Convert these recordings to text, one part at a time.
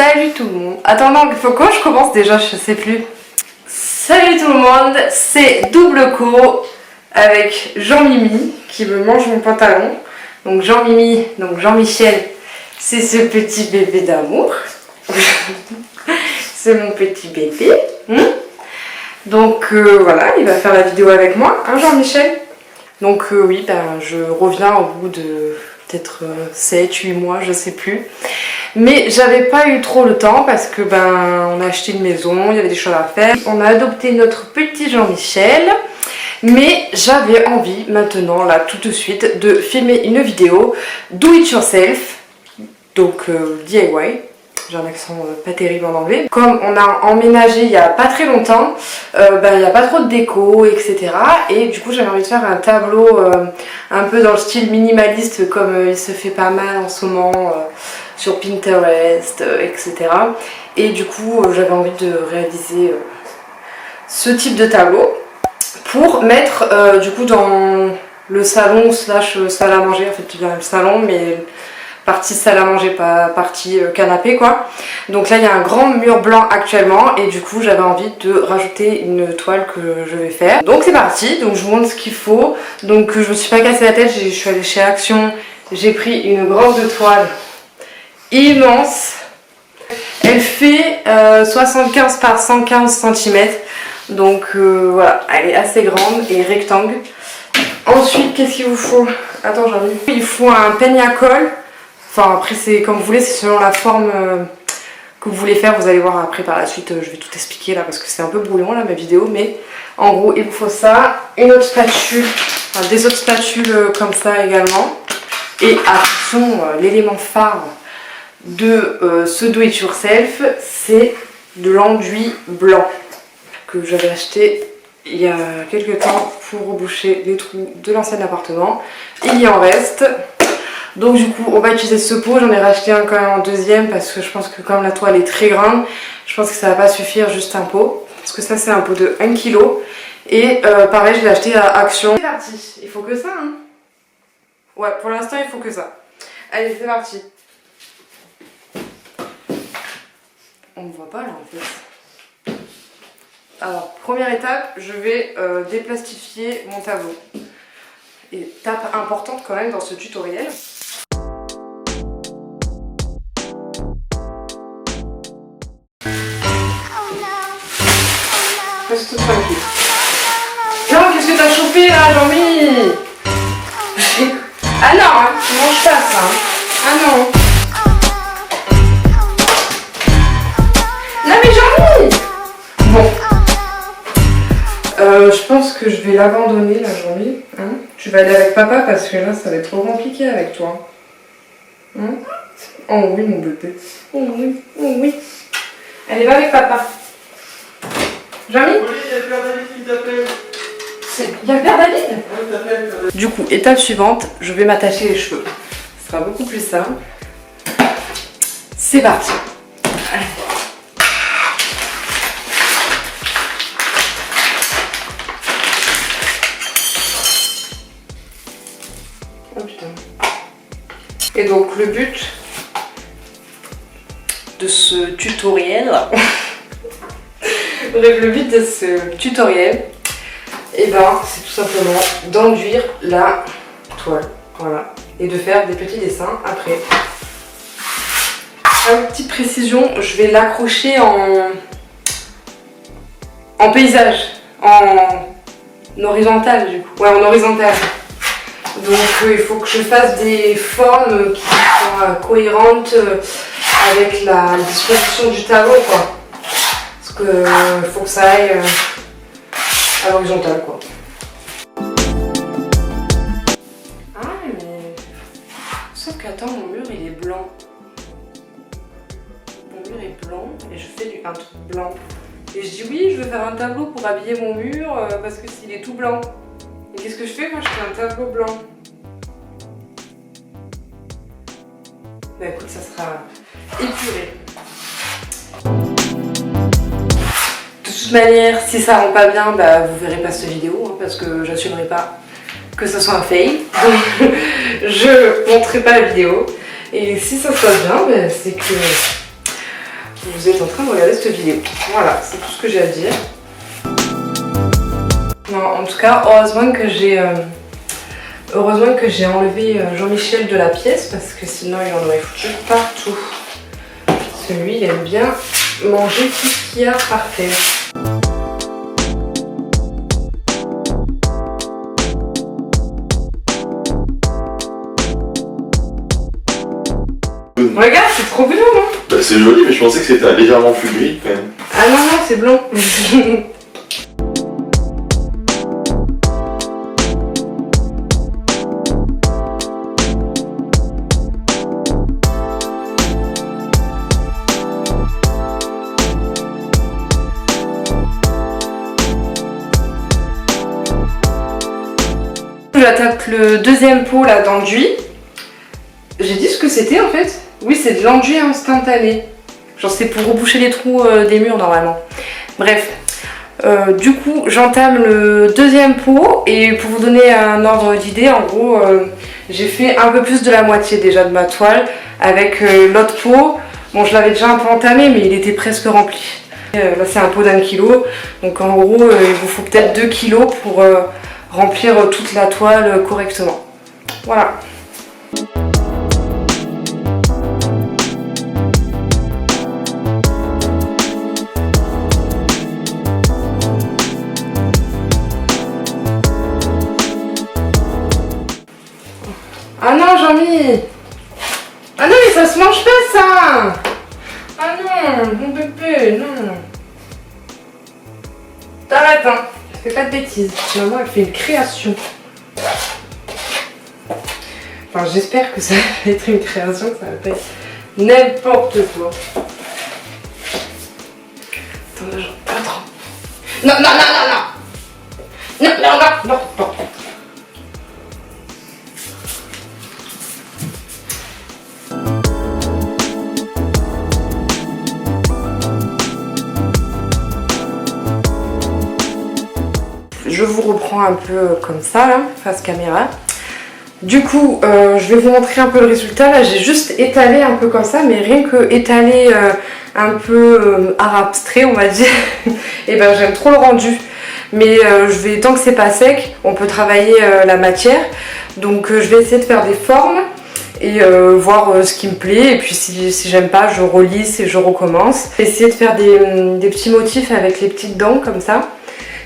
Salut tout le monde. Attends, il faut que je commence déjà, je sais plus. Salut tout le monde, c'est Double Co avec Jean-Mimi qui me mange mon pantalon. Donc Jean-Mimi, donc Jean-Michel, c'est ce petit bébé d'amour. C'est mon petit bébé. Donc voilà, il va faire la vidéo avec moi, hein Jean-Michel. Donc oui, je reviens au bout de peut-être 7-8 mois, je sais plus. Mais j'avais pas eu trop le temps parce que on a acheté une maison, il y avait des choses à faire. On a adopté notre petit Jean-Michel. Mais j'avais envie maintenant, là tout de suite, de filmer une vidéo do it yourself, donc DIY. J'ai un accent pas terrible en anglais. Comme on a emménagé il y a pas très longtemps, il n'y a pas trop de déco, etc. Et du coup j'avais envie de faire un tableau un peu dans le style minimaliste comme il se fait pas mal en ce moment sur Pinterest, etc. Et du coup j'avais envie de réaliser ce type de tableau pour mettre du coup dans le salon slash salle à manger. En fait il y a le salon mais partie salle à manger, pas partie canapé quoi. Donc là il y a un grand mur blanc actuellement et du coup j'avais envie de rajouter une toile que je vais faire. Donc c'est parti, donc je vous montre ce qu'il faut. Donc je me suis pas cassé la tête, je suis allée chez Action, j'ai pris une grande toile immense. Elle fait 75 par 115 cm. Donc voilà, elle est assez grande et rectangle. Ensuite qu'est-ce qu'il vous faut? Attends j'en ai. Il faut un peigne à colle. Enfin après c'est comme vous voulez, c'est selon la forme que vous voulez faire, vous allez voir après par la suite, je vais tout expliquer là parce que c'est un peu brouillon là ma vidéo, mais en gros il vous faut ça, une autre spatule, enfin, des autres spatules comme ça également, et attention l'élément phare de ce do it yourself, c'est de l'enduit blanc que j'avais acheté il y a quelques temps pour reboucher les trous de l'ancien appartement. Il y en reste. Donc du coup on va utiliser ce pot, j'en ai racheté un quand même en deuxième parce que je pense que comme la toile est très grande, je pense que ça va pas suffire juste un pot. Parce que ça c'est un pot de 1 kg et pareil je l'ai acheté à Action. C'est parti, il faut que ça hein. Ouais pour l'instant il faut que ça. Allez c'est parti. On ne voit pas là en fait. Alors première étape, je vais déplastifier mon tableau. Étape importante quand même dans ce tutoriel. Reste tranquille. Non, qu'est-ce que t'as chopé là, Jean-Mi? Ah non, hein, tu manges pas ça. Hein. Ah non. Non mais Jean-Mi. Bon. Je pense que je vais l'abandonner la journée. Hein. Tu vas aller avec papa parce que là ça va être trop compliqué avec toi. Hein. Oh oui mon bébé. Oh oui, oh oui. Allez va avec papa. Jean-Mi? Oui, il y a le père David qui t'appelle. Il y a le père David? Oui, il t'appelle. Du coup, étape suivante, je vais m'attacher les cheveux. Ce sera beaucoup plus simple. C'est parti. Allez. Oh putain. Et donc le but de ce tutoriel, bref, le but de ce tutoriel, c'est tout simplement d'enduire la toile, voilà, et de faire des petits dessins après. Une petite précision, je vais l'accrocher en paysage, en horizontal du coup, ouais en horizontal. Donc il faut que je fasse des formes qui soient cohérentes avec la disposition du tableau quoi. Parce que faut que ça aille à l'horizontale quoi. Ah mais... Sauf qu'attends, mon mur il est blanc. Mon mur est blanc et je fais un truc blanc. Et je dis oui je veux faire un tableau pour habiller mon mur parce que s'il est tout blanc. Et qu'est-ce que je fais quand je fais un tableau blanc? Bah écoute, ça sera épuré. De toute manière, si ça rend pas bien, vous verrez pas cette vidéo hein, parce que j'assumerai pas que ce soit un fail. Donc je montrerai pas la vidéo. Et si ça se passe bien, c'est que vous êtes en train de regarder cette vidéo. Voilà, c'est tout ce que j'ai à dire. Non, en tout cas, heureusement que j'ai enlevé Jean-Michel de la pièce parce que sinon il en aurait foutu partout. Parce que lui, il aime bien manger tout ce qu'il y a par terre. Regarde, c'est trop blanc, non? Bah, c'est joli, mais je pensais que c'était légèrement plus gris quand même. Ah non, non, c'est blanc. J'attaque le deuxième pot là d'enduit. J'ai dit ce que c'était en fait. Oui, c'est de l'enduit instantané. Genre c'est pour reboucher les trous des murs normalement. Bref, du coup j'entame le deuxième pot et pour vous donner un ordre d'idée, en gros j'ai fait un peu plus de la moitié déjà de ma toile avec l'autre pot. Bon, je l'avais déjà un peu entamé mais il était presque rempli. Là c'est un pot d'1 kilo, donc en gros il vous faut peut-être 2 kilos pour remplir toute la toile correctement. Voilà. Ah non, Jean-Mi! Ah non, mais ça se mange pas, ça! Ah non, mon bébé, non! T'arrêtes, hein! Fais pas de bêtises. Maman, elle fait une création. Enfin, j'espère que ça va être une création, ça va pas être n'importe quoi. Attends, genre, pas trop. Non, non, non, non, non! Non, non, non, non, non! Je vous reprends un peu comme ça, là, face caméra. Du coup, je vais vous montrer un peu le résultat. Là, j'ai juste étalé un peu comme ça, mais rien que étaler un peu art abstrait, on va dire. Et ben, j'aime trop le rendu. Mais tant que c'est pas sec, on peut travailler la matière. Donc, je vais essayer de faire des formes et voir ce qui me plaît. Et puis, si j'aime pas, je relisse et je recommence. Essayer de faire des petits motifs avec les petites dents comme ça.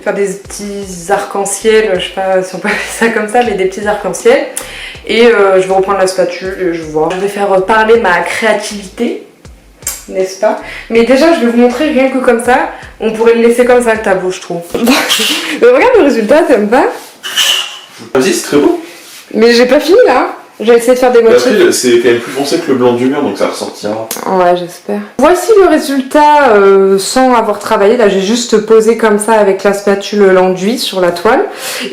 Faire des petits arcs-en-ciel, je sais pas si on peut appeler ça comme ça, mais des petits arcs-en-ciel. Et je vais reprendre la spatule et je vais voir. Je vais faire parler ma créativité, n'est-ce pas? Mais déjà, je vais vous montrer rien que comme ça. On pourrait le laisser comme ça, le tableau, je trouve. Mais regarde le résultat, t'aimes pas? Vas-y, c'est très beau. Mais j'ai pas fini là. J'ai essayé de faire des motifs. Après, c'est quand même plus foncé que le blanc du mur, donc ça ressortira. Ouais, j'espère. Voici le résultat sans avoir travaillé. Là, j'ai juste posé comme ça avec la spatule l'enduit sur la toile.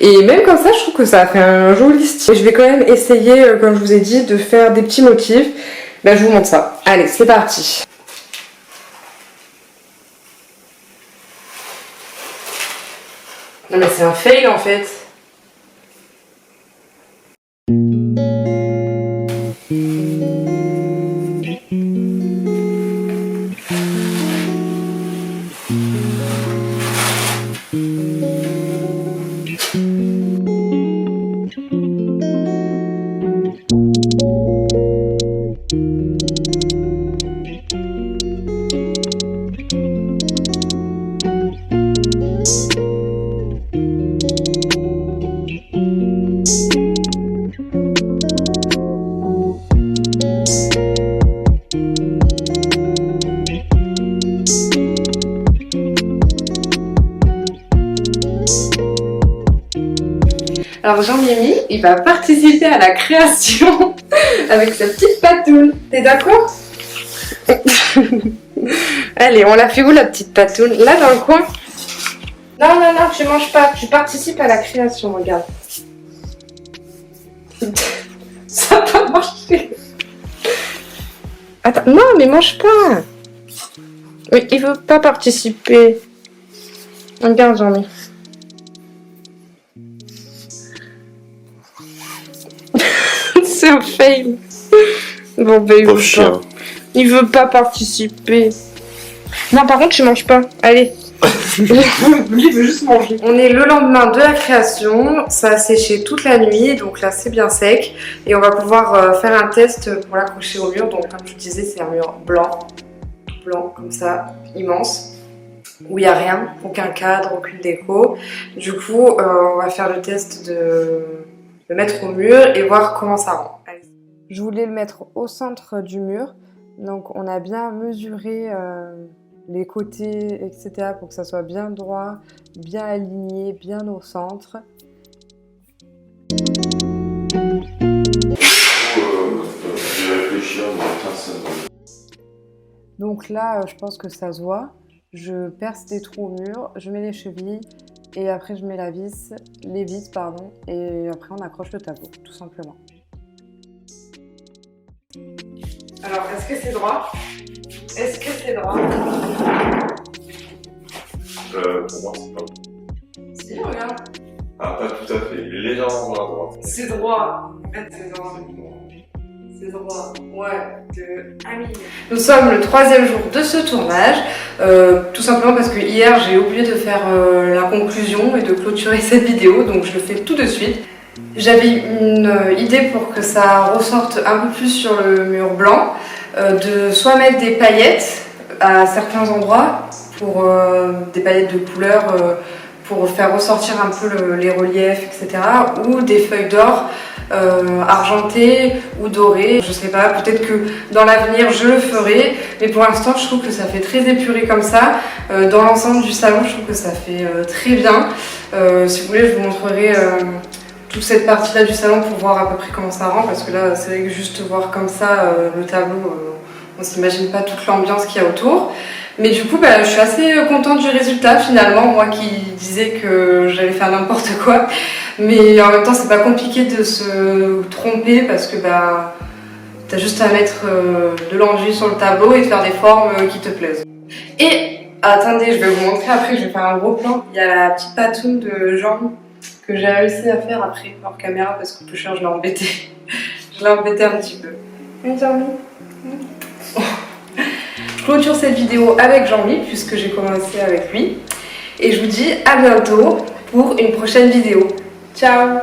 Et même comme ça, je trouve que ça a fait un joli style. Je vais quand même essayer, comme je vous ai dit, de faire des petits motifs. Là, je vous montre ça. Allez, c'est parti. Non mais c'est un fail en fait. Alors Jean-Mimi, il va participer à la création avec sa petite patoune. T'es d'accord? Allez, on la fait où la petite patoune? Là dans le coin? Non, non, non, tu manges pas. Tu participes à la création, regarde. Ça va pas marcher. Attends, non, mais mange pas. Oui, il veut pas participer. Regarde, Jean-Mi. C'est un fail. Bon, ben, il veut pas participer. Non, par contre, tu manges pas. Allez. Lui, il veut juste manger. On est le lendemain de la création. Ça a séché toute la nuit, donc là, c'est bien sec. Et on va pouvoir faire un test pour l'accrocher au mur. Donc, comme je vous disais, c'est un mur blanc. Blanc, comme ça, immense. Où il n'y a rien, aucun cadre, aucune déco. Du coup, on va faire le test de le mettre au mur et voir comment ça rend. Allez. Je voulais le mettre au centre du mur. Donc, on a bien mesuré les côtés, etc. pour que ça soit bien droit, bien aligné, bien au centre. Donc là, je pense que ça se voit. Je perce des trous au mur, je mets les chevilles et après je mets les vis, pardon, et après on accroche le tableau, tout simplement. Alors, est-ce que c'est droit? Est-ce que c'est droit? Pour moi, c'est pas. Si, regarde. Ah, pas tout à fait. Il est légèrement à droite. C'est droit. En fait, c'est droit. C'est droit. Ouais, Nous sommes le 3e jour de ce tournage. Tout simplement parce que hier, j'ai oublié de faire la conclusion et de clôturer cette vidéo. Donc, je le fais tout de suite. J'avais une idée pour que ça ressorte un peu plus sur le mur blanc. De soit mettre des paillettes à certains endroits, pour des paillettes de couleurs pour faire ressortir un peu les reliefs, etc. Ou des feuilles d'or argentées ou dorées. Je sais pas, peut-être que dans l'avenir je le ferai, mais pour l'instant je trouve que ça fait très épuré comme ça. Dans l'ensemble du salon, je trouve que ça fait très bien. Si vous voulez, je vous montrerai toute cette partie-là du salon pour voir à peu près comment ça rend, parce que là, c'est vrai que juste voir comme ça le tableau, on s'imagine pas toute l'ambiance qu'il y a autour. Mais du coup, je suis assez contente du résultat finalement, moi qui disais que j'allais faire n'importe quoi. Mais en même temps, c'est pas compliqué de se tromper parce que t'as juste à mettre de l'enduit sur le tableau et de faire des formes qui te plaisent. Et attendez, je vais vous montrer après, je vais faire un gros plan. Il y a la petite patoune de jambes que j'ai réussi à faire après hors caméra parce que plus cher, je l'ai embêté. Je l'ai embêté un petit peu. Je clôture cette vidéo avec Jean-Mi puisque j'ai commencé avec lui. Et je vous dis à bientôt pour une prochaine vidéo. Ciao!